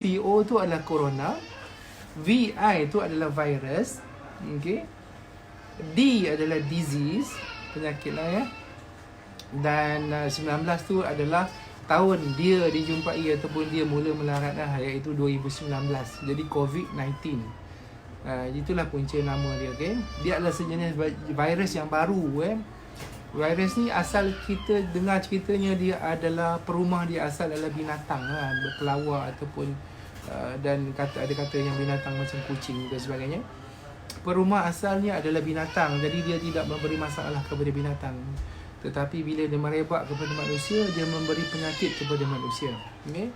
VO tu adalah corona, VI tu adalah virus, okay? D adalah disease, penyakit lah ya. Dan 19 tu adalah tahun dia dijumpai ataupun dia mula melarat lah, iaitu 2019. Jadi COVID-19. Itulah punca nama dia, okay? Dia adalah sejenis virus yang baru. Virus ni asal kita dengar ceritanya dia adalah perumah dia asal adalah binatang lah, berkelawar ataupun dan ada kata yang binatang macam kucing dan sebagainya. Perumah asalnya adalah binatang, jadi dia tidak memberi masalah kepada binatang. Tetapi bila dia merebak kepada manusia, dia memberi penyakit kepada manusia. Okay?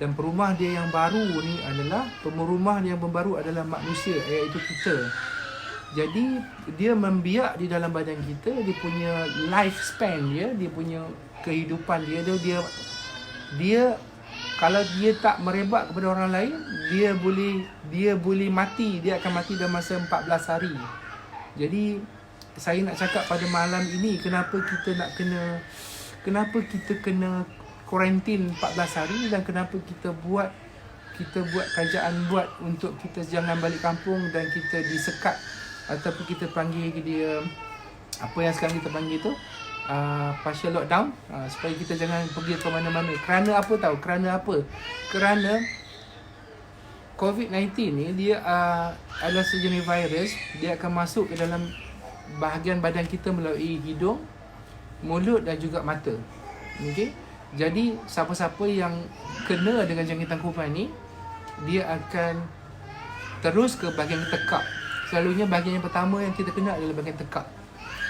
Dan perumah dia yang baru ni adalah, pemerumah yang baru adalah manusia, iaitu kita. Jadi dia membiak di dalam badan kita, dia punya lifespan dia punya kehidupan dia kalau dia tak merebak kepada orang lain, dia boleh mati, dia akan mati dalam masa 14 hari. Jadi saya nak cakap pada malam ini kenapa kita kena kuarantin 14 hari dan kenapa kita buat kerajaan buat untuk kita jangan balik kampung dan kita disekat ataupun kita panggil dia apa yang sekarang kita panggil tu partial lockdown, supaya kita jangan pergi ke mana-mana. Kerana apa tahu? Kerana COVID-19 ni dia adalah sejenis virus. Dia akan masuk ke dalam bahagian badan kita melalui hidung, mulut dan juga mata. Okey. Jadi siapa-siapa yang kena dengan jangkitan kuman ni, dia akan terus ke bahagian tekak. Selalunya bahagian yang pertama yang kita kena adalah bahagian tekak.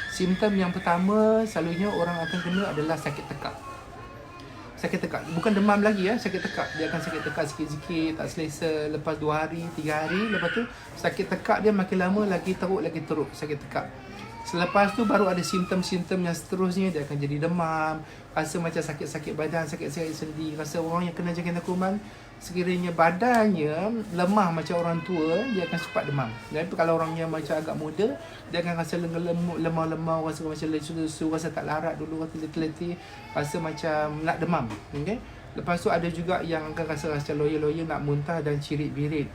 Simptom yang pertama selalunya orang akan kena adalah sakit tekak. Sakit tekak, bukan demam lagi ya, sakit tekak. Dia akan sakit tekak sikit-sikit, tak selesa, lepas 2 hari, 3 hari, lepas tu sakit tekak dia makin lama lagi teruk sakit tekak. Selepas tu baru ada simptom-simptom yang seterusnya, dia akan jadi demam, rasa macam sakit-sakit badan, sakit-sakit sendi. Rasa orang yang kena jangkitan kuman, sekiranya badannya lemah macam orang tua, dia akan cepat demam. Dan kalau orang yang macam agak muda, dia akan rasa lemah-lemah, rasa macam lesu-lesu, rasa tak larat dulu, rasa letih-letih, rasa macam nak demam. Okay? Lepas tu ada juga yang akan rasa loya-loya, nak muntah dan cirit-birit.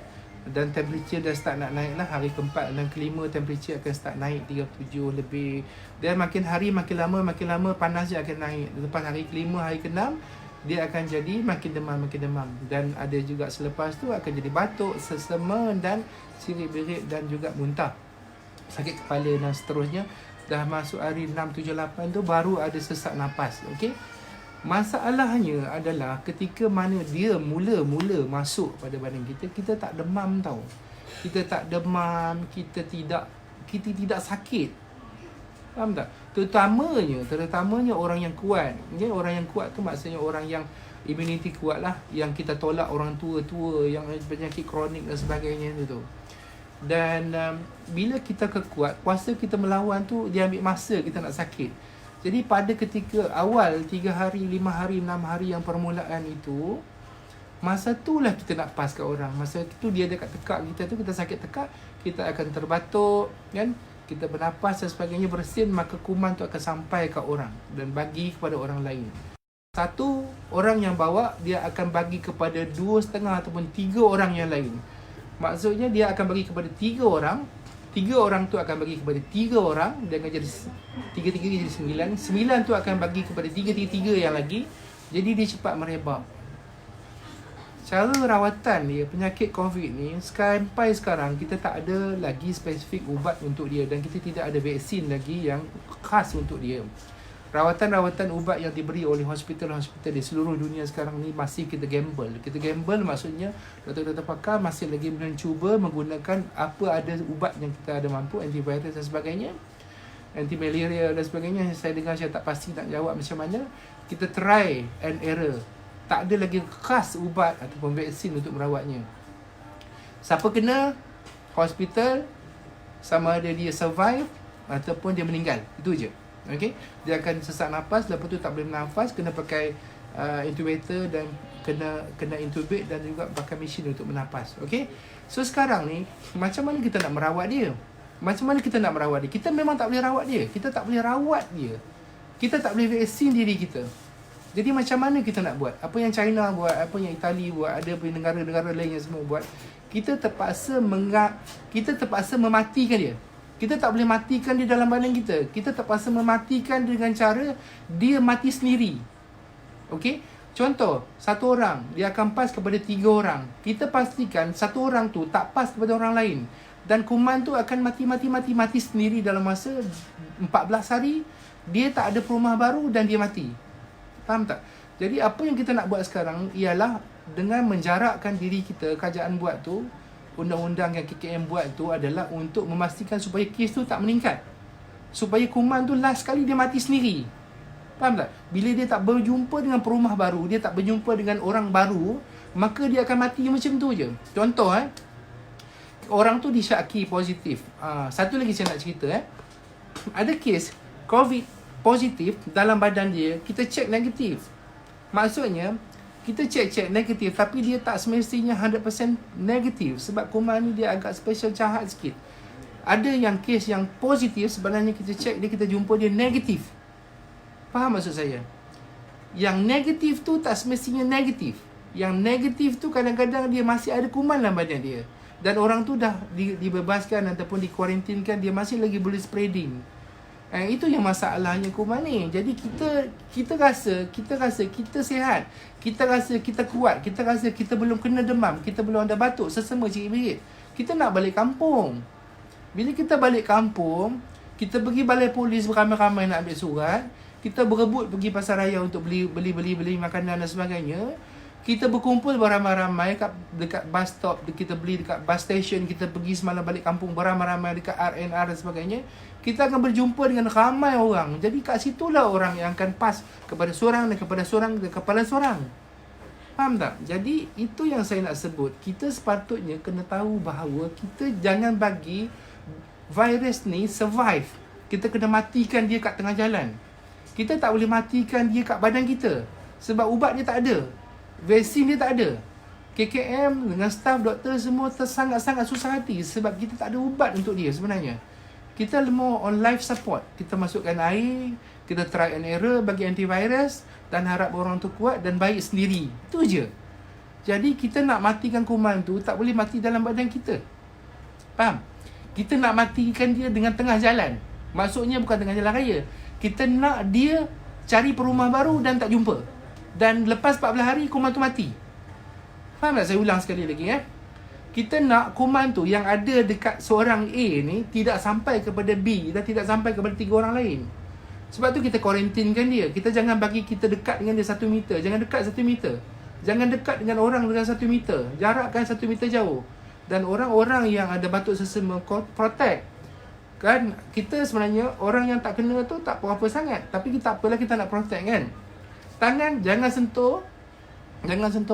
Dan temperature dah start nak naik lah. Hari keempat dan kelima temperature akan start naik 37 lebih. Dan makin hari makin lama panas dia akan naik. Lepas hari kelima, hari keenam, dia akan jadi makin demam. Dan ada juga selepas tu akan jadi batuk, sesama dan cirit-birit dan juga muntah, sakit kepala dan seterusnya. Dah masuk hari 6, 7, 8 tu baru ada sesak nafas. Okey. Masalahnya adalah ketika mana dia mula-mula masuk pada badan kita, kita tak demam tau. Kita tak demam, kita tidak sakit. Faham tak? Terutamanya orang yang kuat. Okay? Orang yang kuat tu maksudnya orang yang immunity kuat lah, yang kita tolak orang tua-tua yang penyakit kronik dan sebagainya tu. Dan bila kita kekuat, kuasa kita melawan tu dia ambil masa kita nak sakit. Jadi pada ketika awal 3 hari, 5 hari, 6 hari yang permulaan itu, masa itulah kita nak pas kat orang. Masa itu dia dekat tekak kita tu, kita sakit tekak, kita akan terbatuk kan? Kita bernafas dan sebagainya bersin, maka kuman tu akan sampai ke orang dan bagi kepada orang lain. Satu orang yang bawa, dia akan bagi kepada 2,5 ataupun 3 orang yang lain. Maksudnya dia akan bagi kepada 3 orang, 3 orang tu akan bagi kepada 3 orang, dia akan jadi 3 jadi 9. 9 tu akan bagi kepada 3 yang lagi. Jadi dia cepat merebak. Cara rawatan dia, penyakit COVID ni, sampai sekarang kita tak ada lagi spesifik ubat untuk dia, dan kita tidak ada vaksin lagi yang khas untuk dia. Rawatan-rawatan ubat yang diberi oleh hospital-hospital di seluruh dunia sekarang ni masih kita gamble. Kita gamble maksudnya doktor-doktor pakar masih lagi mencuba menggunakan apa ada ubat yang kita ada mampu, antivirus dan sebagainya, anti-malaria dan sebagainya. Saya dengar, saya tak pasti nak jawab macam mana. Kita try and error. Tak ada lagi khas ubat ataupun vaksin untuk merawatnya. Siapa kena, hospital, sama ada dia survive ataupun dia meninggal. Itu je. Okay? Dia akan sesak nafas, lepas tu tak boleh bernafas, kena pakai intubator dan kena intubate dan juga pakai mesin untuk bernafas. Okay? So sekarang ni, macam mana kita nak merawat dia? Kita memang tak boleh rawat dia. Kita tak boleh rawat dia. Kita tak boleh vaksin diri kita. Jadi macam mana kita nak buat? Apa yang China buat, apa yang Itali buat, ada pun negara-negara lain yang semua buat. Kita terpaksa mematikan dia. Kita tak boleh matikan dia dalam badan kita. Kita terpaksa mematikan dengan cara dia mati sendiri. Okey? Contoh, satu orang dia akan pas kepada 3 orang. Kita pastikan satu orang tu tak pas kepada orang lain. Dan kuman tu akan mati sendiri dalam masa 14 hari. Dia tak ada perumah baru dan dia mati. Faham tak? Jadi apa yang kita nak buat sekarang ialah dengan menjarakkan diri kita, kerajaan buat tu, undang-undang yang KKM buat tu adalah untuk memastikan supaya kes tu tak meningkat. Supaya kuman tu last sekali dia mati sendiri. Faham tak? Bila dia tak berjumpa dengan perumah baru, dia tak berjumpa dengan orang baru, maka dia akan mati macam tu je. Contoh orang tu disyaki positif. Satu lagi saya nak cerita ada kes COVID positif dalam badan dia, kita check negatif. Maksudnya kita check negatif tapi dia tak semestinya 100% negatif sebab kuman ni dia agak special jahat sikit. Ada yang kes yang positif sebenarnya kita check dia, kita jumpa dia negatif. Faham maksud saya? Yang negatif tu tak semestinya negatif. Yang negatif tu kadang-kadang dia masih ada kuman dalam badan dia. Dan orang tu dah dibebaskan ataupun dikuarantinkan, dia masih lagi boleh spreading. Itu yang masalahnya kuman ni. Jadi kita rasa kita sihat. Kita rasa kita kuat. Kita rasa kita belum kena demam. Kita belum ada batuk, sesama cikit-bikit. Kita nak balik kampung. Bila kita balik kampung, kita pergi balai polis beramai-ramai nak ambil surat. Kita berebut pergi pasar raya untuk beli makanan dan sebagainya. Kita berkumpul beramai-ramai dekat bus stop, kita beli dekat bus station, kita pergi semalam balik kampung beramai-ramai dekat RNR dan sebagainya. Kita akan berjumpa dengan ramai orang. Jadi kat situlah orang yang akan pas kepada seorang dan kepada seorang dan kepada seorang. Faham tak? Jadi itu yang saya nak sebut. Kita sepatutnya kena tahu bahawa kita jangan bagi virus ni survive. Kita kena matikan dia kat tengah jalan. Kita tak boleh matikan dia kat badan kita sebab ubat dia tak ada. Vaksin dia tak ada. KKM dengan staff doktor semua sangat-sangat susah hati sebab kita tak ada ubat untuk dia sebenarnya. Kita more on life support. Kita masukkan air, kita try and error bagi antivirus dan harap orang tu kuat dan baik sendiri. Itu je. Jadi kita nak matikan kuman tu tak boleh mati dalam badan kita. Faham? Kita nak matikan dia dengan tengah jalan. Maksudnya bukan tengah jalan raya. Kita nak dia cari perumah baru dan tak jumpa. Dan lepas 14 hari kuman tu mati. Faham tak? Saya ulang sekali lagi Kita nak kuman tu yang ada dekat seorang A ni tidak sampai kepada B dan tidak sampai kepada 3 orang lain. Sebab tu kita kuarantinkan dia. Kita jangan bagi kita dekat dengan dia 1 meter. Jangan dekat 1 meter. Jangan dekat dengan orang dengan 1 meter. Jarakkan 1 meter jauh. Dan orang-orang yang ada batuk sesama protect. Kan kita sebenarnya orang yang tak kena tu tak apa-apa sangat. Tapi kita apalah kita nak protect kan. Tangan jangan sentuh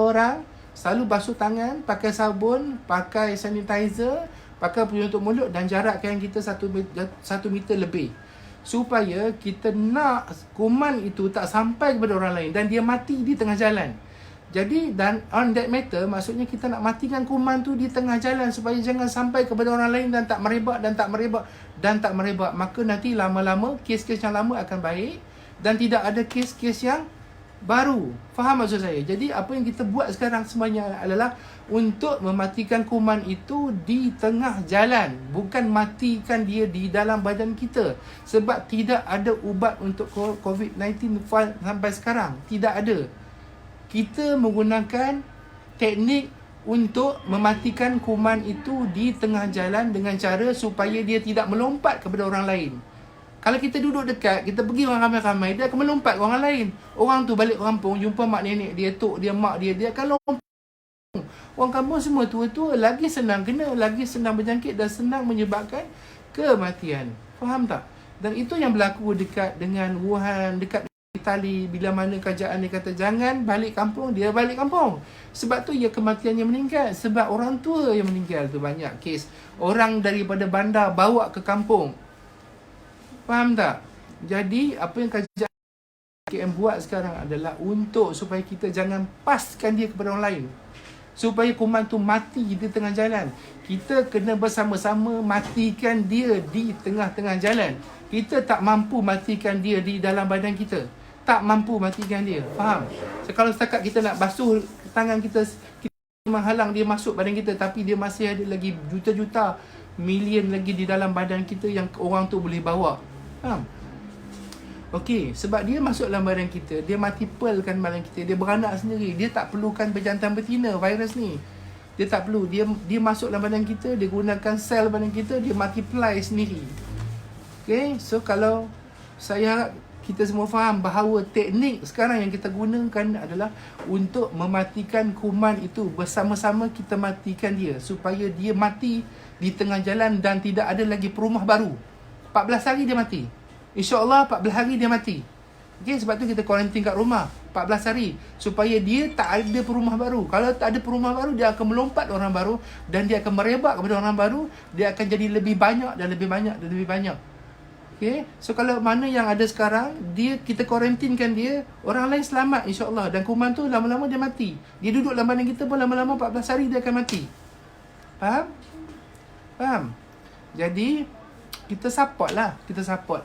orang. Selalu basuh tangan, pakai sabun, pakai sanitizer, pakai penutup mulut dan jarakkan kita 1 meter lebih. Supaya kita nak kuman itu tak sampai kepada orang lain dan dia mati di tengah jalan. Jadi dan on that matter maksudnya kita nak matikan kuman tu di tengah jalan supaya jangan sampai kepada orang lain dan tak merebak. Maka nanti lama-lama kes-kes yang lama akan baik dan tidak ada kes-kes yang baru. Faham maksud saya? Jadi apa yang kita buat sekarang semuanya adalah untuk mematikan kuman itu di tengah jalan, bukan matikan dia di dalam badan kita. Sebab tidak ada ubat untuk COVID-19 sampai sekarang. Tidak ada. Kita menggunakan teknik untuk mematikan kuman itu di tengah jalan dengan cara supaya dia tidak melompat kepada orang lain. Kalau kita duduk dekat, kita pergi orang ramai-ramai, dia akan melompat ke orang lain. Orang tu balik kampung, jumpa mak nenek dia, tok dia, mak dia, dia akan lompat. Orang kampung semua tua-tua, lagi senang kena, lagi senang berjangkit dan senang menyebabkan kematian. Faham tak? Dan itu yang berlaku dekat dengan Wuhan, dekat Itali. Bila mana kerajaan dia kata jangan balik kampung, dia balik kampung. Sebab tu kematiannya meningkat. Sebab orang tua yang meninggal tu banyak kes. Orang daripada bandar bawa ke kampung. Faham tak? Jadi apa yang kerajaan KM buat sekarang adalah untuk supaya kita jangan paskan dia kepada orang lain. Supaya kuman tu mati di tengah jalan. Kita kena bersama-sama matikan dia di tengah-tengah jalan. Kita tak mampu matikan dia di dalam badan kita. tak mampu matikan dia. Faham? So, kalau setakat kita nak basuh tangan kita menghalang dia masuk badan kita, tapi dia masih ada lagi juta-juta, million lagi di dalam badan kita yang orang tu boleh bawa. Faham? Okey, sebab dia masuk dalam badan kita, dia multiplekan badan kita, dia beranak sendiri. Dia tak perlukan berjantan betina, virus ni. Dia tak perlu. Dia masuk dalam badan kita, dia gunakan sel badan kita, dia multiply sendiri. Okey, so kalau saya harap kita semua faham bahawa teknik sekarang yang kita gunakan adalah untuk mematikan kuman itu. Bersama-sama kita matikan dia supaya dia mati di tengah jalan dan tidak ada lagi perumah baru. 14 hari dia mati. InsyaAllah 14 hari dia mati. Okay, sebab tu kita kuarantin kat rumah 14 hari supaya dia tak ada perumah baru. Kalau tak ada perumah baru, dia akan melompat orang baru dan dia akan merebak kepada orang baru. Dia akan jadi lebih banyak dan lebih banyak dan lebih banyak. Okay, so kalau mana yang ada sekarang, kita kuarantinkan dia, orang lain selamat insyaAllah. Dan kuman tu lama-lama dia mati. Dia duduk dalam badan kita pun lama-lama 14 hari dia akan mati. Faham? Faham? Jadi kita support lah. Kita support.